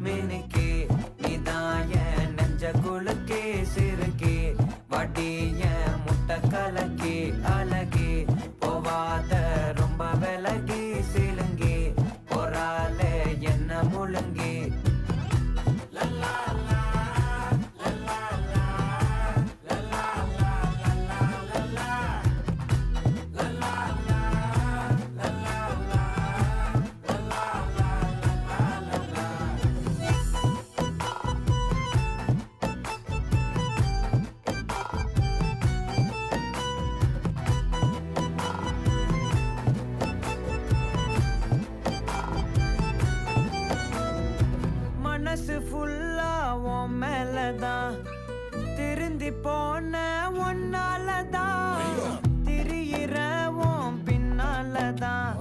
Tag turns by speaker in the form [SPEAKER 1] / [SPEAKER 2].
[SPEAKER 1] மினுக்கே நீதான் என் நெஞ்ச குலுக்கே சிறுக்கே வடிய முட்டை கலக்கே அழகே போவாத ரொம்ப விலகி சிலுங்கி போறாலே என்ன முழுங்கி மனசு ஃபுல்லா உன் மேலதான் திருந்தி போன ஒன்னாலதான் திரியிற உன் பின்னாலதான்